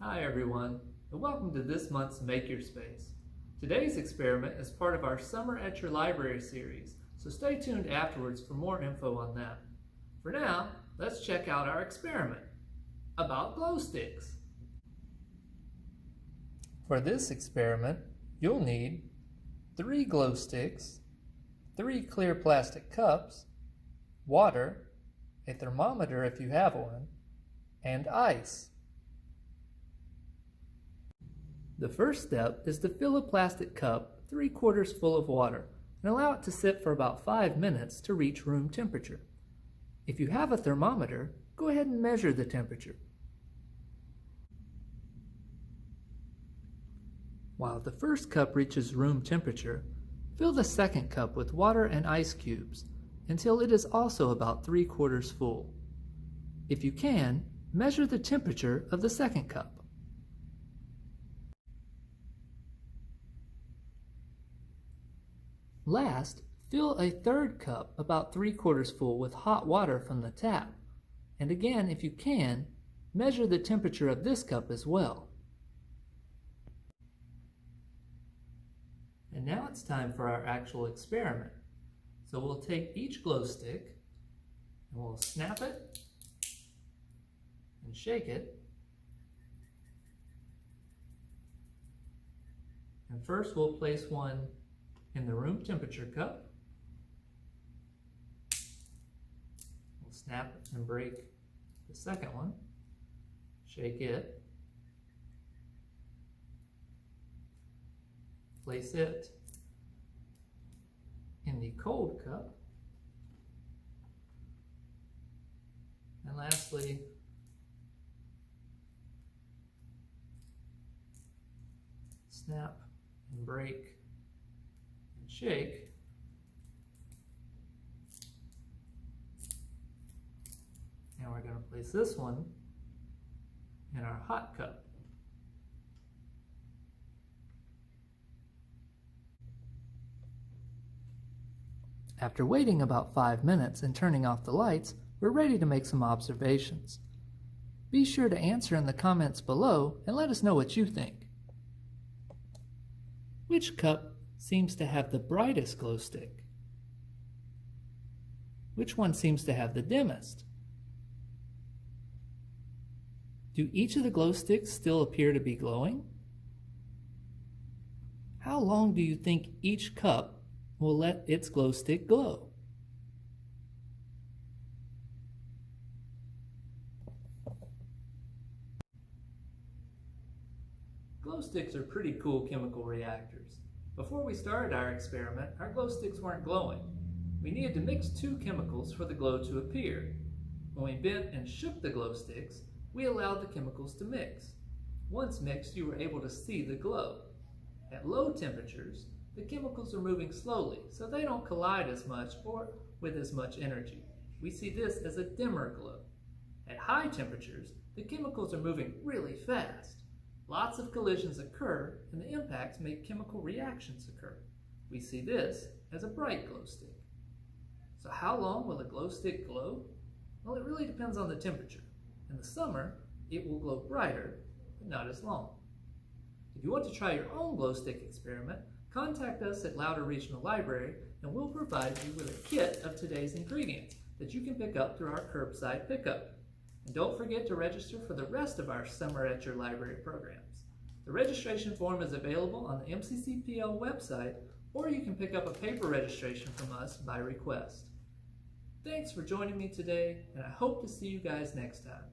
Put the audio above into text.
Hi everyone, and welcome to this month's Makerspace. Today's experiment is part of our Summer at Your Library series, so stay tuned afterwards for more info on that. For now, let's check out our experiment about glow sticks. For this experiment, you'll need 3 glow sticks, 3 clear plastic cups, water, a thermometer if you have one, and ice. The first step is to fill a plastic cup 3/4 full of water and allow it to sit for about 5 minutes to reach room temperature. If you have a thermometer, go ahead and measure the temperature. While the first cup reaches room temperature, fill the second cup with water and ice cubes until it is also about 3/4 full. If you can, measure the temperature of the second cup. Last, fill a third cup about 3/4 full with hot water from the tap. And again, if you can, measure the temperature of this cup as well. And now it's time for our actual experiment. So we'll take each glow stick and we'll snap it and shake it. And first we'll place one in the room temperature cup. We'll snap and break the second one, shake it, place it in the cold cup, and lastly, snap and break and shake. And we're going to place this one in our hot cup. After waiting about 5 minutes and turning off the lights, we're ready to make some observations. Be sure to answer in the comments below and let us know what you think. Which cup seems to have the brightest glow stick? Which one seems to have the dimmest? Do each of the glow sticks still appear to be glowing? How long do you think each cup will let its glow stick glow? Glow sticks are pretty cool chemical reactors. Before we started our experiment, our glow sticks weren't glowing. We needed to mix 2 chemicals for the glow to appear. When we bent and shook the glow sticks, we allowed the chemicals to mix. Once mixed, you were able to see the glow. At low temperatures, the chemicals are moving slowly, so they don't collide as much or with as much energy. We see this as a dimmer glow. At high temperatures, the chemicals are moving really fast. Lots of collisions occur, and the impacts make chemical reactions occur. We see this as a bright glow stick. So how long will a glow stick glow? Well, it really depends on the temperature. In the summer, it will glow brighter, but not as long. If you want to try your own glow stick experiment, contact us at Lowder Regional Library and we'll provide you with a kit of today's ingredients that you can pick up through our curbside pickup. And don't forget to register for the rest of our Summer at Your Library programs. The registration form is available on the MCCPL website, or you can pick up a paper registration from us by request. Thanks for joining me today, and I hope to see you guys next time.